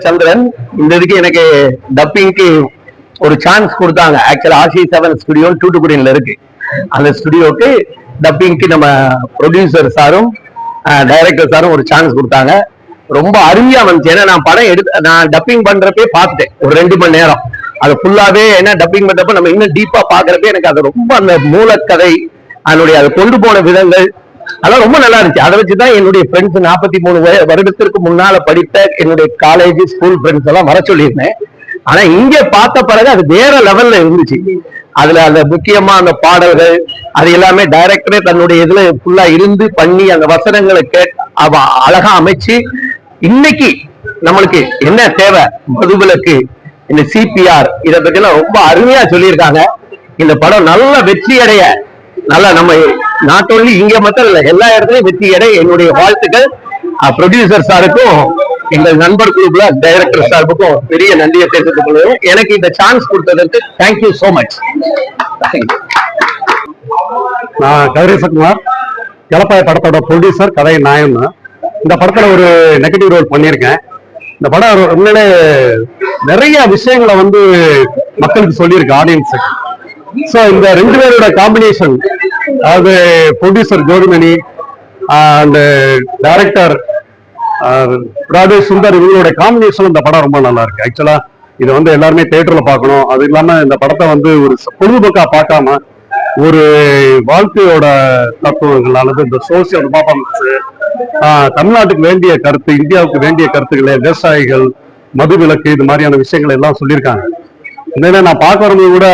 சந்திரன் இந்த இதுக்கு எனக்கு டப்பிங்க்கு ஒரு சான்ஸ் கொடுத்தாங்க. ஆக்சுவலா RC7 ஸ்டுடியோ தூத்துக்குடியில இருக்கு. அந்த ஸ்டுடியோக்கு டப்பிங்க்கு நம்ம ப்ரொடியூசர் சாரும் டைரக்டர் சாரும் ஒரு சான்ஸ் கொடுத்தாங்க. ரொம்ப அருமையா வந்துச்சு. ஏன்னா நான் படம் நான் டப்பிங் பண்றப்பே பார்த்துட்டேன் ஒரு 2 மணி நேரம். அது ஃபுல்லாவே என்ன டப்பிங் பண்றப்ப நம்ம இன்னும் டீப்பா பாக்குறப்ப எனக்கு அது ரொம்ப அந்த மூலக்கதை அதனுடைய அதை கொண்டு போன விதங்கள் அதெல்லாம் ரொம்ப நல்லா இருந்துச்சு. அதை வச்சுதான் என்னுடைய ஃப்ரெண்ட்ஸ் 43 வருடத்திற்கு முன்னால படித்த என்னுடைய காலேஜ் ஸ்கூல் ஃப்ரெண்ட்ஸ் எல்லாம் வர சொல்லியிருந்தேன். ஆனா இங்க பார்த்த பிறகு அது வேற லெவல்ல இருந்துச்சு. அதுல அந்த முக்கியமா அந்த பாடல்கள் அது எல்லாமே டைரக்டரே தன்னுடைய இதுல ஃபுல்லா இருந்து பண்ணி அந்த வசனங்களை அழகா அமைச்சு இன்னைக்கு நம்மளுக்கு என்ன தேவை மதுவிலக்கு இந்த CPR இதை பத்தி எல்லாம் ரொம்ப அருமையா சொல்லியிருக்காங்க. இந்த படம் நல்ல வெற்றி அடைய நல்லா நம்ம நாட் ஓன்லி இங்க மட்டும் இல்ல எல்லா இடத்துலயும் வெற்றி அடைய என்னுடைய வாழ்த்துக்கள். ப்ரொடியூசர் சாருக்கும் எங்கள் நண்பர் குழுல டைரக்டர் சாருக்கும் பெரிய நன்றியை தெரிவித்துக் கொள்கிறேன். எனக்கு இந்த சான்ஸ் கொடுத்ததற்கு தேங்க்யூ சோ மச். நான் கதிரேசகுமார், எலப்பாய படத்தோட ப்ரொடியூசர், கதை நாயம். இந்த படத்துல ஒரு நெகட்டிவ் ரோல் பண்ணியிருக்கேன். இந்த படம் உண்மையிலே நிறைய விஷயங்களை மக்களுக்கு சொல்லியிருக்கு ஆடியன்ஸுக்கு. ஸோ இந்த 2 பேரோட காம்பினேஷன், அதாவது producer Jothimani and director Rajesh Sundar, இவங்களோட காம்பினேஷன் இந்த படம் ரொம்ப நல்லா இருக்கு. ஆக்சுவலா இது எல்லாருமே தியேட்டர்ல பார்க்கணும். அது இல்லாம இந்த படத்தை ஒரு பொழுதுபோக்கா பார்க்காம ஒரு வாழ்க்கையோட தத்துவங்கள் அல்லது இந்த சோசியல் பர்ஃபார்மன்ஸ், தமிழ்நாட்டுக்கு வேண்டிய கருத்து, இந்தியாவுக்கு வேண்டிய கருத்துக்களை, விவசாயிகள், மதுவிலக்கு, இது மாதிரியான விஷயங்கள் எல்லாம் சொல்லியிருக்காங்க. உண்மையில நான் பார்க்க வரது கூட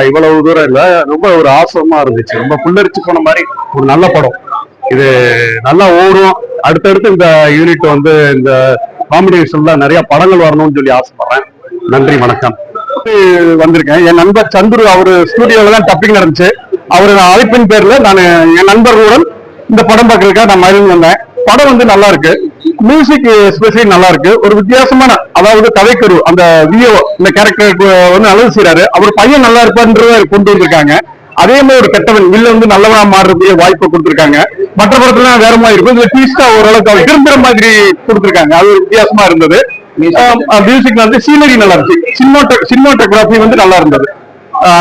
இவ்வளவு தூரம் இல்லை, ரொம்ப ஒரு ஆசமா இருந்துச்சு. ரொம்ப புல்லரிச்சு போன மாதிரி ஒரு நல்ல படம். இது நல்லா ஓடும். அடுத்தடுத்து இந்த யூனிட் இந்த காம்படிஷன்ல நிறைய படங்கள் வரணும்னு சொல்லி ஆசைப்படுறேன். நன்றி, வணக்கம். வந்திருக்கேன். என் நண்பர் சந்துரு, அவரு ஸ்டுடியோல தான் டப்பிங் நடந்துச்சு. அவரு அழைப்பின் பேர்ல நான் என் நண்பர்களுடன் இந்த படம் பார்க்கறதுக்காக நான் மயிலும் வந்தேன். படம் நல்லா இருக்கு. மியூசிக் எஸ்பெஷலி நல்லா இருக்கு. ஒரு வித்தியாசமான, அதாவது கதைக்கரு அந்த வியோ இந்த கேரக்டருக்கு நல்லது செய்யறாரு. அவர் பையன் நல்லா இருப்பான்றத கொண்டு வந்திருக்காங்க. அதே மாதிரி ஒரு கெட்டவன் வில்ல நல்லவனா மாறுறதுக்கு வாய்ப்பு கொடுத்துருக்காங்க. மற்ற படத்துல வேற மாதிரி இருக்கும். இதுல ட்விஸ்டா ஓரளவுக்கு அவர் திரும்புற மாதிரி கொடுத்துருக்காங்க. அது ஒரு வித்தியாசமா இருந்தது. மியூசிக் சீனரி நல்லா இருந்துச்சு. சினிமாட்டோகிராஃபி நல்லா இருந்தது.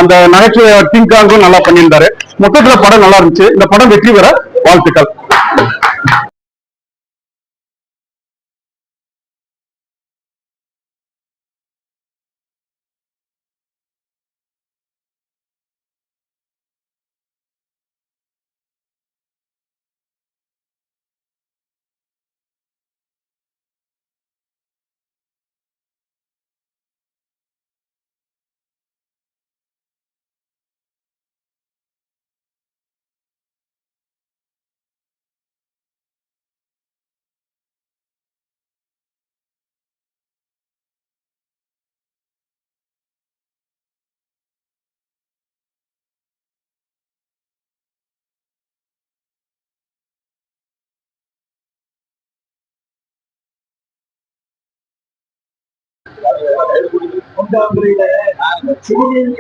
அந்த நகைச்சுவை திங்காங்கும் நல்லா பண்ணியிருந்தாரு. மொத்தத்துல படம் நல்லா இருந்துச்சு. இந்த படம் வெற்றி பெற வாழ்த்துக்கள்.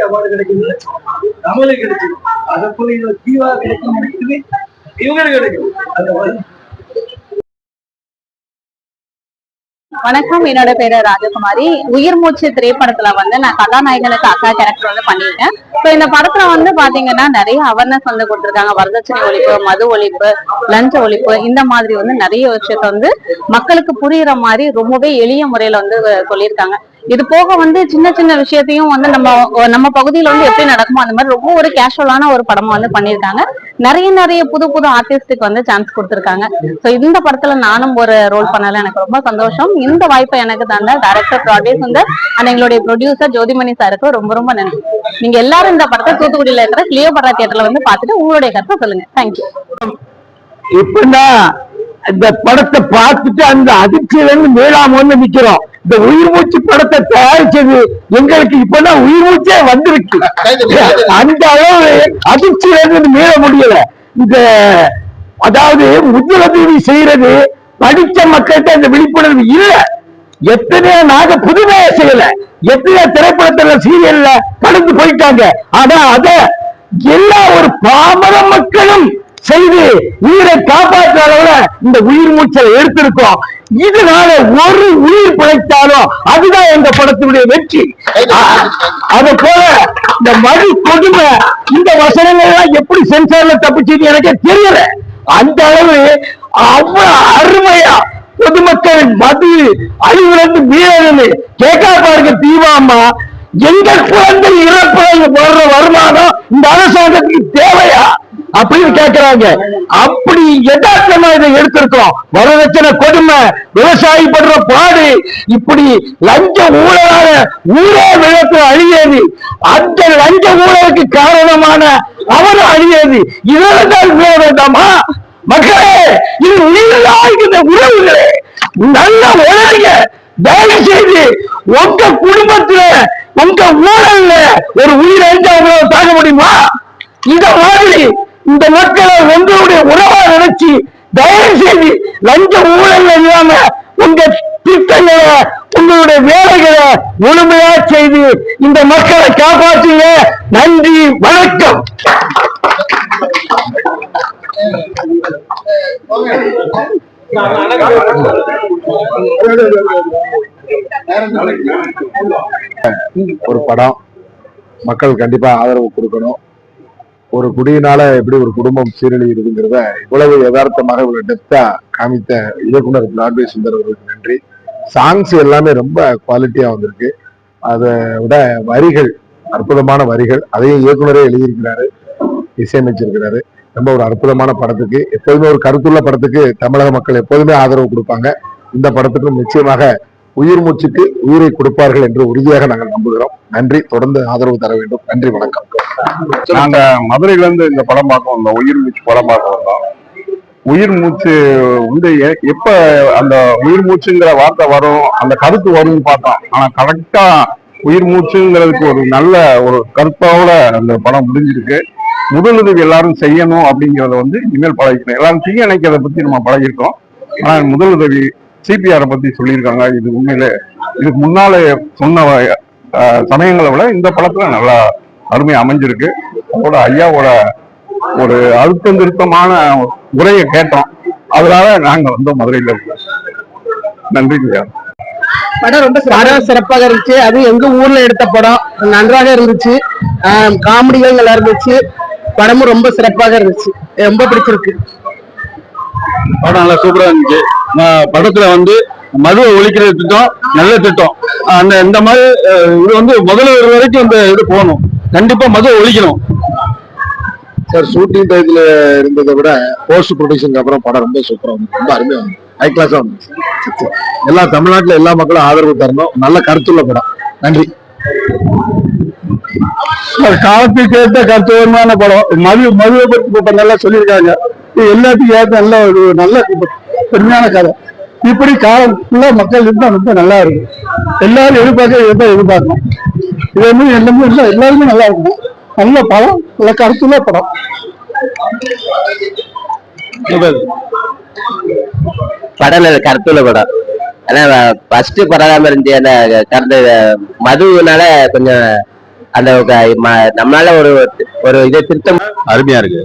அவார்டு கிடைக்குது, தமிழ் கிடைக்குது, அதற்குள்ள தீவா கிடைக்கும் நினைக்குது, இவங்களுக்கு கிடைக்குது. வணக்கம், என்னோட பேரு ராஜகுமாரி. உயிர் மூச்சு திரைப்படத்துல நான் கதாநாயகனுக்கு அக்கா கேரக்டர் பண்ணியிருக்கேன். ஸோ இந்த படத்துல பாத்தீங்கன்னா நிறைய அவேர்னஸ் கொடுத்துருக்காங்க. வரதட்சணை ஒழிப்பு, மது ஒழிப்பு, லஞ்ச ஒழிப்பு, இந்த மாதிரி நிறைய விஷயத்த மக்களுக்கு புரியுற மாதிரி ரொம்பவே எளிய முறையில சொல்லியிருக்காங்க. இது போக சின்ன சின்ன விஷயத்தையும் நம்ம பகுதியில எப்படி நடக்குமோ அந்த மாதிரி ரொம்ப ஒரு கேஷுவலான ஒரு படமா பண்ணியிருக்காங்க. நிறைய புது புது ஆர்டிஸ்டுக்கு சான்ஸ் கொடுத்துருக்காங்க. ஸோ இந்த படத்துல நானும் ஒரு ரோல் பண்ணல, எனக்கு ரொம்ப சந்தோஷம். இந்த வாய்ப்பை எனக்கு தந்த டைரக்டர் ராஜேஷ் சுந்தர் அண்ட் எங்களுடைய ப்ரொடியூசர் ஜோதிமணி சாருக்கு ரொம்ப ரொம்ப நன்றி. நீங்க எல்லாரும் இந்த படத்தை தூத்துக்குடியில இருக்கிற கிளியோபாரா தியேட்டர்ல பார்த்துட்டு உங்களுடைய கருத்தை சொல்லுங்க. தேங்க்யூ. இப்பதான் இந்த படத்தை பார்த்துட்டு அந்த அதிர்ச்சியில இருந்து மீளாம நிக்கிறோம். இந்த உயிர் மூச்சு படத்தை தயாரிச்சது எங்களுக்கு இப்பதான் உயிர் மூச்சே வந்திருக்கு. அந்த அளவு அதிர்ச்சியிலிருந்து மீள முடியல. இந்த அதாவது முதலுதவி செய்யறது படிச்ச மக்கள்கிட்ட இந்த விழிப்புணர்வு இல்ல. எத்தனையோ நாங்க புதுமையா செய்யல, எத்தனையோ திரைப்படத்துல சீரியல்ல கடந்து போயிட்டாங்க. ஆனா அத எல்லா ஒரு பாமர மக்களும் செய்து உயிரை காப்பாற்ற அளவுல இந்த உயிர் மூச்சலை எடுத்திருக்கோம். இதனால ஒரு உயிர் பிழைத்தாலும் அதுதான் எங்க படத்தினுடைய வெற்றி. அது போல இந்த மது கொடுமை இந்த வசனங்கள் எல்லாம் எப்படி சென்சார்ல தப்பிச்சுன்னு எனக்கே தெரியல. அந்த அளவு அவ்வளவு அருமையா பொதுமக்கள் மது அழிவுலேருந்து மீறது கேட்கா பாருங்க. தீவாமா எங்க குழந்தை இறப்புல வர்ற வருமானம் இந்த அரசாங்கத்துக்கு தேவையா அப்படின்னு கேட்கிறாங்க. அப்படி யதார்த்தமா இதை எடுத்திருக்கோம். வரதட்சணை கொடுமை, விவசாயி படுற பாடு, இப்படி லஞ்ச ஊழலான ஊரே விளக்கு அழியது, அந்த லஞ்ச ஊழலுக்கு காரணமான அவரும் அழியது. இதெல்லாம் மீள வேண்டாமா மக்களே? இது உயிரிழந்த உறவுகளே, நல்ல உணர்ங்க. தயவு செய்து உங்க குடும்பத்துல உங்க ஊழல்ல ஒரு உயிரிழந்த அவங்களால தாங்க முடியுமா? இந்த மாதிரி இந்த மக்களை உங்களுடைய உறவா நினைச்சு தயவு செய்து லஞ்ச ஊழல் இல்லாம உங்க திட்டங்களை உங்களுடைய வேலைகளை முழுமையா செய்து இந்த மக்களை காப்பாற்றுங்க. நன்றி, வணக்கம். ஒரு படம் மக்கள் கண்டிப்பா ஆதரவு கொடுக்கணும். ஒரு குடியினால எப்படி ஒரு குடும்பம் சீரழிகிறதுங்கிறத இவ்வளவு யதார்த்தமாக இவ்வளவு டெப்தா காமித்த இயக்குனர் பிராட்வே சுந்தர் அவர்களுக்கு நன்றி. சாங்ஸ் எல்லாமே ரொம்ப குவாலிட்டியா வந்திருக்கு. அதை விட வரிகள், அற்புதமான வரிகள், அதையும் இயக்குனரே எழுதியிருக்கிறாரு, இசையமைச்சிருக்கிறாரு. ரொம்ப ஒரு அற்புதமான படத்துக்கு, எப்போதுமே ஒரு கருத்துள்ள படத்துக்கு தமிழக மக்கள் எப்போதுமே ஆதரவு கொடுப்பாங்க. இந்த படத்துக்கும் நிச்சயமாக உயிர் மூச்சுக்கு உயிரை கொடுப்பார்கள் என்று உறுதியாக நாங்கள் நம்புகிறோம். நன்றி, தொடர்ந்து ஆதரவு தர வேண்டும். நன்றி, வணக்கம். நாங்க மதுரையில இருந்து இந்த படம் பார்க்க வந்தோம், உயிர் மூச்சு படம் பார்க்க வந்தோம். உயிர் மூச்சு வந்து எப்ப அந்த உயிர் மூச்சுங்கிற வார்த்தை வரும், அந்த கருத்து வரும்னு பார்த்தோம். ஆனா கரெக்டா உயிர் மூச்சுங்கிறதுக்கு ஒரு நல்ல ஒரு கருத்தோட அந்த படம் முடிஞ்சிருக்கு. முதலுதவி எல்லாரும் செய்யணும் அப்படிங்கிறத வந்து இனிமேல் பழகிக்கணும். எல்லாரும் தீய நினைக்கிறத பத்தி நம்ம பழகிருக்கோம். ஆனா முதலுதவி சிபிஆரை பத்தி சொல்லியிருக்காங்க. இது உண்மையிலே இதுக்கு முன்னாலே சொன்ன சமயங்களை விட இந்த படத்துல நல்லா அருமையா அமைஞ்சிருக்கு. அதோட ஐயாவோட ஒரு அழுத்தம் திருத்தமான உரையை கேட்டோம். அதனால நாங்க வந்து மதுரையில இருக்கோம். நன்றி ஐயா. படம் ரொம்ப சிறப்பாக இருந்துச்சு. அது எங்க ஊர்ல எடுத்த படம், நன்றாக இருந்துச்சு. காமெடிகள் நல்லா இருந்துச்சு. படமும் ரொம்ப சிறப்பாக இருந்துச்சு. ரொம்ப பிடிச்சிருக்கு. படம் நல்லா சூப்பரா இருந்துச்சு. படத்துல வந்து மதுவை ஒழிக்கிற திட்டம் நல்ல திட்டம். இந்த மாதிரி இது வந்து முதல்ல வரைக்கும் இந்த இது போகணும். கண்டிப்பா மதுவை ஒழிக்கணும் சார். ஷூட்டிங் டயத்துல இருந்ததை விட போஸ்ட் ப்ரொடக்ஷனுக்கு அப்புறம் படம் ரொம்ப சூப்பரா வந்து ரொம்ப அருமையா வந்து ஹை கிளாஸா வந்து எல்லா தமிழ்நாட்டுல எல்லா மக்களும் ஆதரவு தரணும். நல்ல கருத்துள்ள படம். நன்றி. காலத்துக்கு ஏற்ற கருத்துவமான படம். மதுவை பற்றி நல்லா சொல்லியிருக்காங்க. எல்லாத்துக்கும் ஏற்ற நல்ல ஒரு நல்ல பெருமையான கதை. இப்படி காலம் ஃபுல்லா மக்கள் இருந்தா ரொம்ப நல்லா இருக்கு. எல்லாரும் எதிர்பார்க்கணும். இது வந்து எல்லாமே எல்லாருமே நல்லா இருக்கும். நல்ல படம், நல்ல கருத்துள்ள படம். படம் கருத்துள்ள படம். ஆனா ஃபர்ஸ்ட் பரவாம இருந்துச்சு. அந்த கருத்து மதுனால கொஞ்சம் அந்த நம்மளால ஒரு இதை திருத்தம் அருமையா இருக்கு.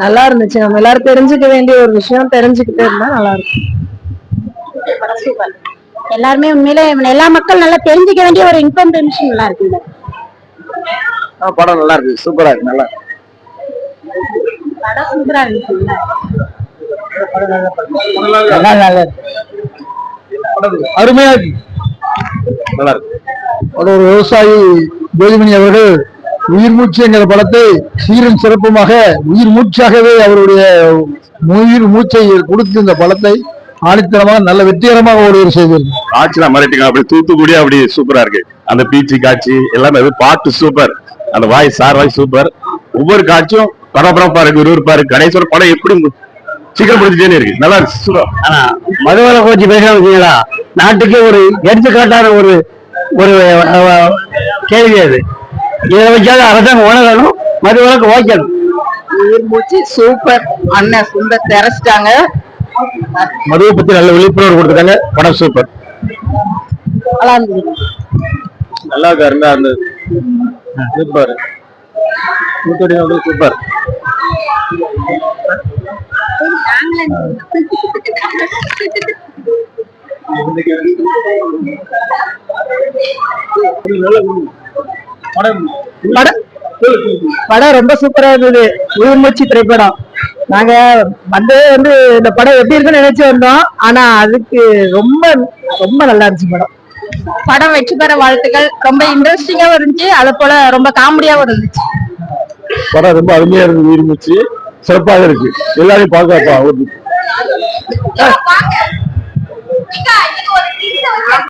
நல்லா இருந்துச்சு. நம்ம எல்லாரும் தெரிஞ்சுக்க வேண்டிய ஒரு விஷயம் தெரிஞ்சுக்கிட்டே இருந்தா நல்லா இருக்கும். எல்லாருமே உண்மையிலே எல்லா மக்கள் நல்லா தெரிஞ்சுக்க வேண்டிய ஒரு இன்ஃபர்மேஷன் நல்லா இருக்கு. படம் நல்லா இருக்கு, சூப்பரா இருக்கு. நல்லா படம் சூப்பரா இருக்கு. அருமையா இருக்கு. நல்லா இருக்கு. ஒரு விவசாயி ஜோதிமணி அவர்கள் உயிர் மூச்சு என்கிற படத்தை சீரும் சிறப்புமாக உயிர் மூச்சாகவே அவருடைய உயிர் மூச்சை கொடுத்து இந்த படத்தை ஆணித்தனமாக நல்ல வெற்றிகரமாக ஒரு செய்திருக்கும். காட்சிலாம் மிரட்டிங்க. அப்படி தூத்துக்குடி அப்படி சூப்பரா இருக்கு. அந்த பீச்சு காட்சி எல்லாமே பாட்டு சூப்பர். அந்த வாய் சூப்பர். ஒவ்வொரு காட்சியும் பரபரப்பா இருக்கு, விறுவிறுப்பா இருக்கு. கணேஸ்வர படம் எப்படி சீக்கிரம் முடிஞ்சுட்டே இருக்கு, நல்லா இருக்கு, சூப்பர். ஆனா மதுவரை கோச்சி பேசுறீங்களா, நாட்டுக்கு ஒரு எடுத்துக்காட்டான ஒரு ஒரு கேள்வி அது. இதை வச்சாலும் அரசாங்கம் உணரணும், மதுவரைக்கு ஓக்கணும். உயிர் மூச்சு சூப்பர். அண்ணன் சுந்தர் திறச்சிட்டாங்க. மதுவை பத்தி நல்ல விழிப்புணர்வு கொடுத்துட்டாங்க. படம் சூப்பர், நல்லா இருந்தது. நல்லா இருக்கு, அருமையா இருந்தது, சூப்பர். சூப்பர். படம் ரொம்ப சூப்பரா இருந்தது. உயிர் மூச்சு திரைப்படம். நாங்க வந்து இந்த படம் எப்படி இருக்குன்னு நினைச்சு வந்தோம். ஆனா அதுக்கு ரொம்ப ரொம்ப நல்லா இருந்துச்சு படம். படம் வெற்றி பெற வாழ்த்துக்கள். ரொம்ப இன்ட்ரெஸ்டிங்காவும் இருந்துச்சு, அது போல ரொம்ப காமெடியாவும் இருந்துச்சு. படம் ரொம்ப அருமையா இருக்கு, உயிர் மூச்சு சிறப்பாக இருக்கு, எல்லாரையும் பார்க்கப்பா.